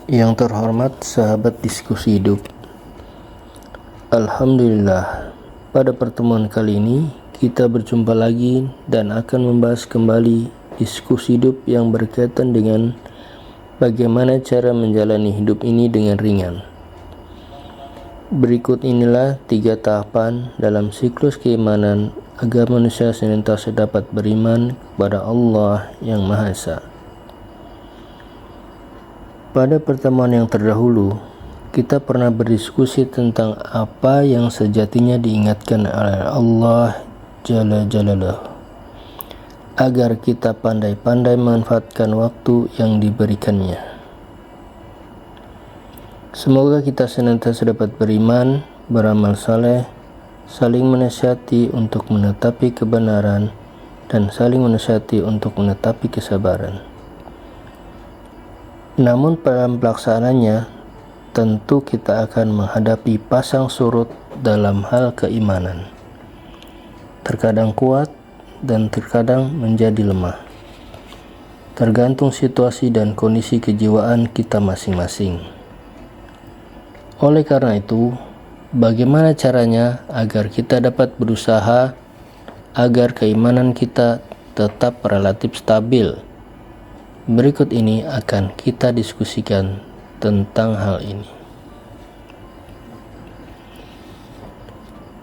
Yang terhormat sahabat diskusi hidup, Alhamdulillah, pada pertemuan kali ini kita berjumpa lagi dan akan membahas kembali diskusi hidup yang berkaitan dengan bagaimana cara menjalani hidup ini dengan ringan. Berikut inilah 3 tahapan dalam siklus keimanan agar manusia senantiasa dapat beriman kepada Allah yang Maha Esa. Pada pertemuan yang terdahulu, kita pernah berdiskusi tentang apa yang sejatinya diingatkan oleh Allah Jalla Jalaluhu, agar kita pandai-pandai memanfaatkan waktu yang diberikannya. Semoga kita senantiasa dapat beriman, beramal saleh, saling menasihati untuk menetapi kebenaran, dan saling menasihati untuk menetapi kesabaran. Namun dalam pelaksanaannya, tentu kita akan menghadapi pasang surut dalam hal keimanan. Terkadang kuat dan terkadang menjadi lemah. Tergantung situasi dan kondisi kejiwaan kita masing-masing. Oleh karena itu, bagaimana caranya agar kita dapat berusaha agar keimanan kita tetap relatif stabil? Berikut ini akan kita diskusikan tentang hal ini.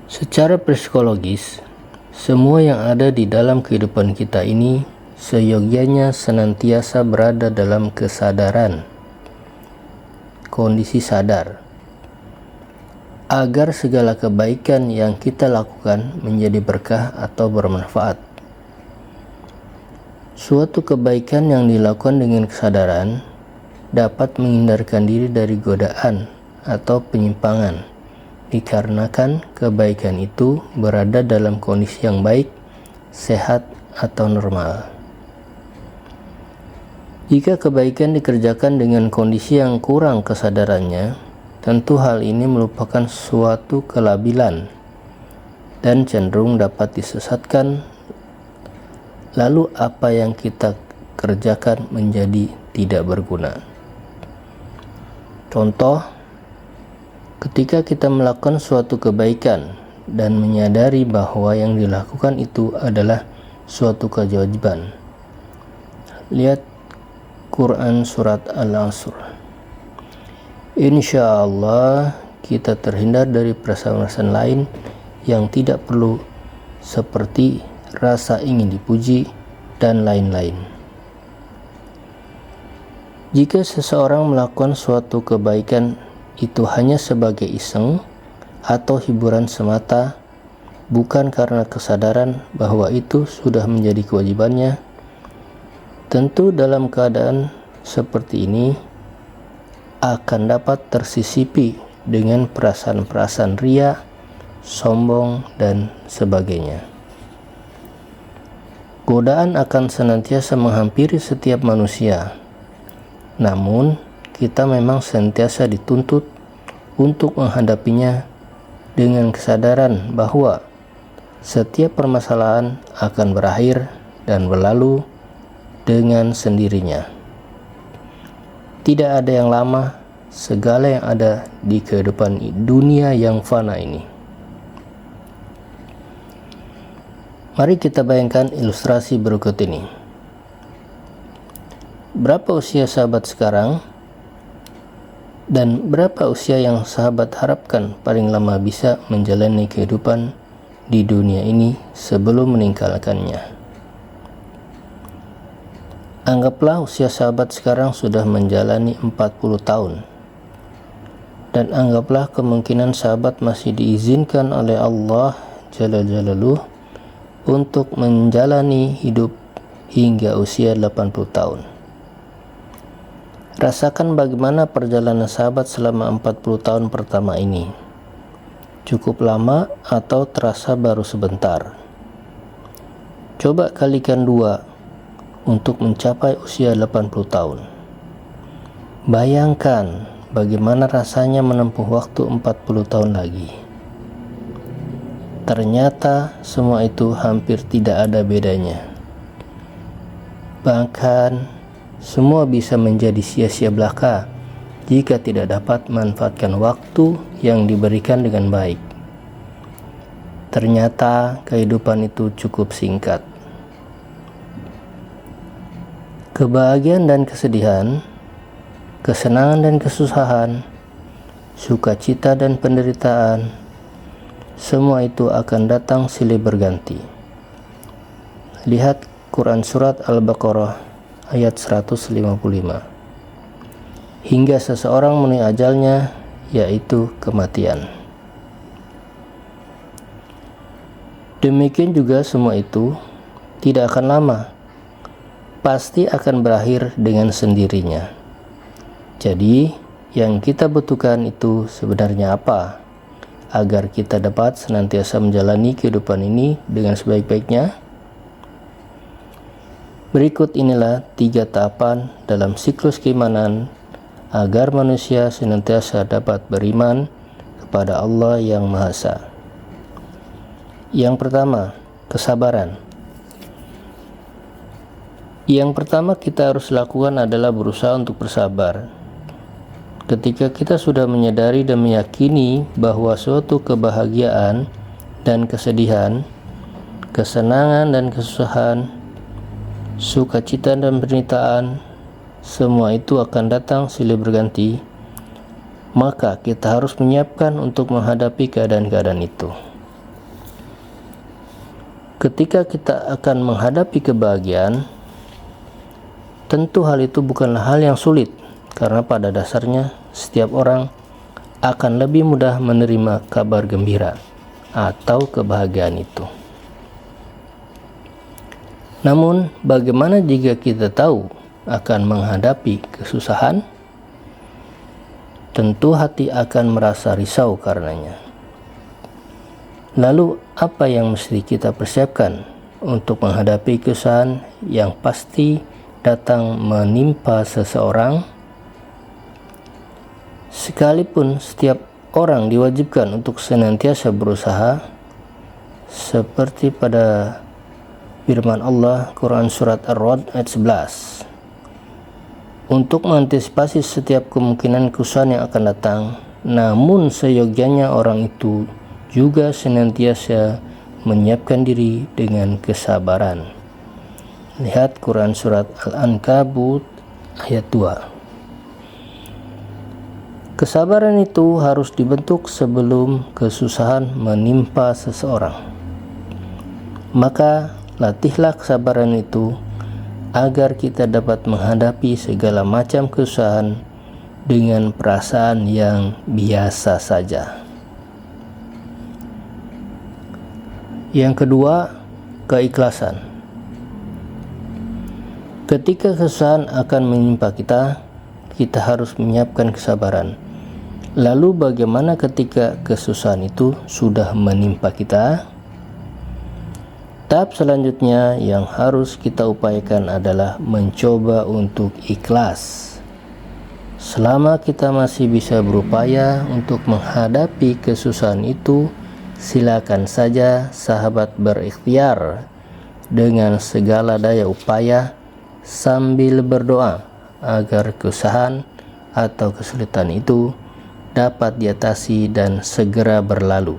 Secara psikologis, semua yang ada di dalam kehidupan kita ini seyogyanya senantiasa berada dalam kesadaran, kondisi sadar, agar segala kebaikan yang kita lakukan menjadi berkah atau bermanfaat. Suatu kebaikan yang dilakukan dengan kesadaran dapat menghindarkan diri dari godaan atau penyimpangan, dikarenakan kebaikan itu berada dalam kondisi yang baik, sehat, atau normal. Jika kebaikan dikerjakan dengan kondisi yang kurang kesadarannya, tentu hal ini merupakan suatu kelabilan dan cenderung dapat disesatkan. Lalu apa yang kita kerjakan menjadi tidak berguna. Contoh, ketika kita melakukan suatu kebaikan dan menyadari bahwa yang dilakukan itu adalah suatu kewajiban. Lihat Quran Surat Al-Asr. Insya Allah kita terhindar dari perasaan-perasaan lain yang tidak perlu, seperti rasa ingin dipuji, dan lain-lain. Jika seseorang melakukan suatu kebaikan itu hanya sebagai iseng atau hiburan semata, bukan karena kesadaran bahwa itu sudah menjadi kewajibannya, tentu dalam keadaan seperti ini akan dapat tersisipi dengan perasaan-perasaan ria, sombong, dan sebagainya. Godaan akan senantiasa menghampiri setiap manusia. Namun, kita memang senantiasa dituntut untuk menghadapinya dengan kesadaran bahwa setiap permasalahan akan berakhir dan berlalu dengan sendirinya. Tidak ada yang lama, segala yang ada di kehidupan dunia yang fana ini. Mari kita bayangkan ilustrasi berikut ini. Berapa usia sahabat sekarang? Dan berapa usia yang sahabat harapkan paling lama bisa menjalani kehidupan di dunia ini sebelum meninggalkannya? Anggaplah usia sahabat sekarang sudah menjalani 40 tahun. Dan anggaplah kemungkinan sahabat masih diizinkan oleh Allah Jalla Jalaluhu untuk menjalani hidup hingga usia 80 tahun. Rasakan bagaimana perjalanan sahabat selama 40 tahun pertama ini. Cukup lama atau terasa baru sebentar? Coba kalikan 2 untuk mencapai usia 80 tahun. Bayangkan bagaimana rasanya menempuh waktu 40 tahun lagi. Ternyata semua itu hampir tidak ada bedanya. Bahkan semua bisa menjadi sia-sia belaka jika tidak dapat memanfaatkan waktu yang diberikan dengan baik. Ternyata kehidupan itu cukup singkat. Kebahagiaan dan kesedihan, kesenangan dan kesusahan, sukacita dan penderitaan, semua itu akan datang silih berganti. Lihat Quran Surat Al-Baqarah ayat 155. Hingga seseorang menemui ajalnya, yaitu kematian. Demikian juga semua itu tidak akan lama, pasti akan berakhir dengan sendirinya. Jadi, yang kita butuhkan itu sebenarnya apa? Agar kita dapat senantiasa menjalani kehidupan ini dengan sebaik-baiknya. Berikut inilah 3 tahapan dalam siklus keimanan agar manusia senantiasa dapat beriman kepada Allah yang Maha Esa. Yang pertama, kesabaran. Yang pertama kita harus lakukan adalah berusaha untuk bersabar. Ketika kita sudah menyadari dan meyakini bahwa suatu kebahagiaan dan kesedihan, kesenangan dan kesusahan, sukacita dan penderitaan, semua itu akan datang silih berganti, maka kita harus menyiapkan untuk menghadapi keadaan-keadaan itu. Ketika kita akan menghadapi kebahagiaan, tentu hal itu bukanlah hal yang sulit, karena pada dasarnya setiap orang akan lebih mudah menerima kabar gembira atau kebahagiaan itu. Namun, bagaimana jika kita tahu akan menghadapi kesusahan? Tentu hati akan merasa risau karenanya. Lalu, apa yang mesti kita persiapkan untuk menghadapi kesusahan yang pasti datang menimpa seseorang? Sekalipun setiap orang diwajibkan untuk senantiasa berusaha, seperti pada firman Allah Quran Surat Ar-Ra'd ayat 11, untuk mengantisipasi setiap kemungkinan kesusahan yang akan datang, namun seyogyanya orang itu juga senantiasa menyiapkan diri dengan kesabaran. Lihat Quran Surat Al-Ankabut ayat 2. Kesabaran itu harus dibentuk sebelum kesusahan menimpa seseorang. Maka latihlah kesabaran itu agar kita dapat menghadapi segala macam kesusahan dengan perasaan yang biasa saja. Yang kedua, keikhlasan. Ketika kesusahan akan menimpa kita, kita harus menyiapkan kesabaran. Lalu bagaimana ketika kesusahan itu sudah menimpa kita? Tahap selanjutnya yang harus kita upayakan adalah mencoba untuk ikhlas. Selama kita masih bisa berupaya untuk menghadapi kesusahan itu, silakan saja sahabat berikhtiar dengan segala daya upaya sambil berdoa agar kesusahan atau kesulitan itu dapat diatasi dan segera berlalu.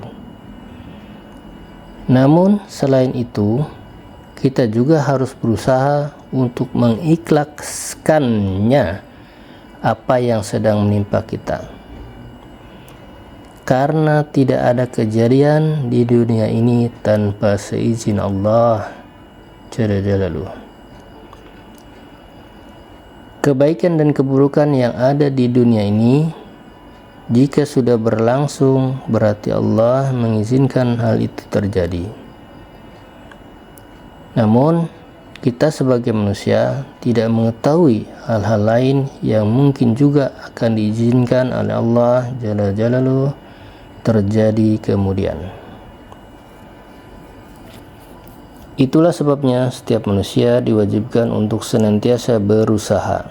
Namun selain itu, kita juga harus berusaha untuk mengikhlaskannya apa yang sedang menimpa kita. Karena tidak ada kejadian di dunia ini tanpa seizin Allah Jalla Jalaluhu. Kebaikan dan keburukan yang ada di dunia ini, jika sudah berlangsung, berarti Allah mengizinkan hal itu terjadi. Namun, kita sebagai manusia tidak mengetahui hal-hal lain yang mungkin juga akan diizinkan oleh Allah Jalla Jalaluhu terjadi kemudian. Itulah sebabnya setiap manusia diwajibkan untuk senantiasa berusaha.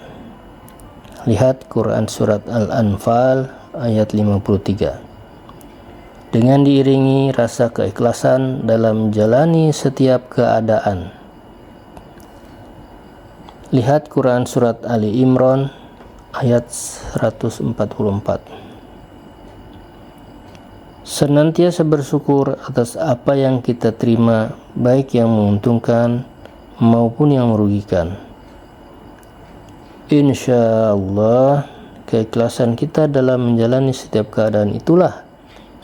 Lihat Quran Surat Al-Anfal ayat 53. Dengan diiringi rasa keikhlasan dalam menjalani setiap keadaan. Lihat Quran Surat Ali Imran ayat 144. Senantiasa bersyukur atas apa yang kita terima, baik yang menguntungkan maupun yang merugikan. Insya Allah, keikhlasan kita dalam menjalani setiap keadaan itulah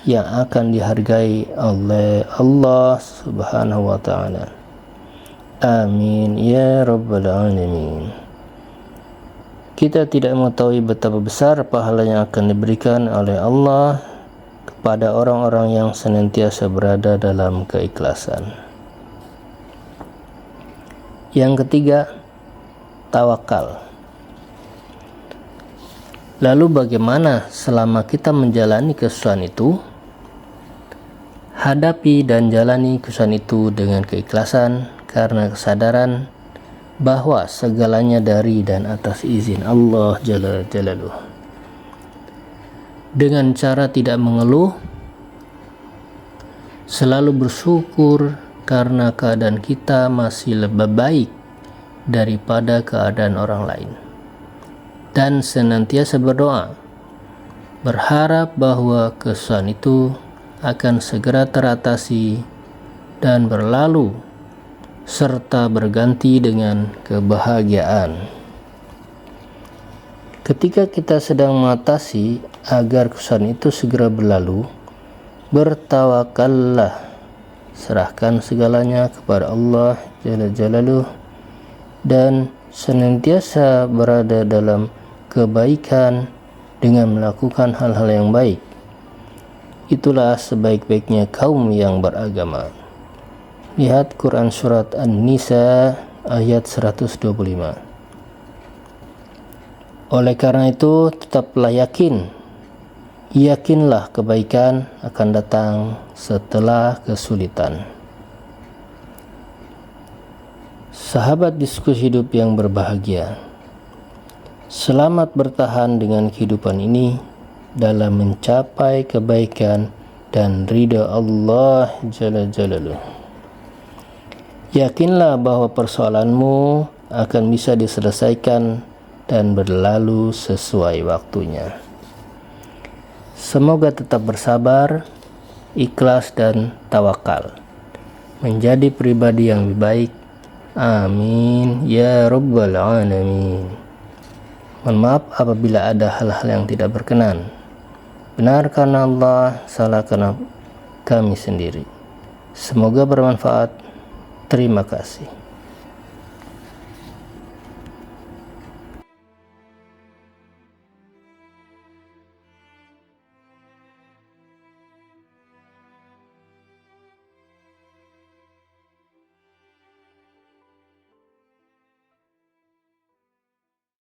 yang akan dihargai oleh Allah Subhanahu wa Ta'ala. Amin ya Rabbal Alamin. Kita tidak mengetahui betapa besar pahala yang akan diberikan oleh Allah kepada orang-orang yang senantiasa berada dalam keikhlasan. Yang ketiga, tawakal. Lalu bagaimana selama kita menjalani kesusahan itu? Hadapi dan jalani kesusahan itu dengan keikhlasan karena kesadaran bahwa segalanya dari dan atas izin Allah Jalla Jalaluh. Dengan cara tidak mengeluh, selalu bersyukur karena keadaan kita masih lebih baik daripada keadaan orang lain, dan senantiasa berdoa, berharap bahwa kesusahan itu akan segera teratasi dan berlalu serta berganti dengan kebahagiaan. Ketika kita sedang mengatasi agar kesusahan itu segera berlalu, bertawakallah, serahkan segalanya kepada Allah Jalla Jalaluh dan senantiasa berada dalam kebaikan dengan melakukan hal-hal yang baik. Itulah sebaik-baiknya kaum yang beragama. Lihat Quran Surat An-Nisa ayat 125. Oleh karena itu, tetaplah yakinlah kebaikan akan datang setelah kesulitan. Sahabat diskusi hidup yang berbahagia, selamat bertahan dengan kehidupan ini dalam mencapai kebaikan dan ridha Allah Jalla Jalaluh. Yakinlah bahwa persoalanmu akan bisa diselesaikan dan berlalu sesuai waktunya. Semoga tetap bersabar, ikhlas dan tawakal, menjadi pribadi yang lebih baik. Amin ya Rabbal Alamin. Mohon maaf apabila ada hal-hal yang tidak berkenan. Benar karena Allah, salah karena kami sendiri. Semoga bermanfaat. Terima kasih.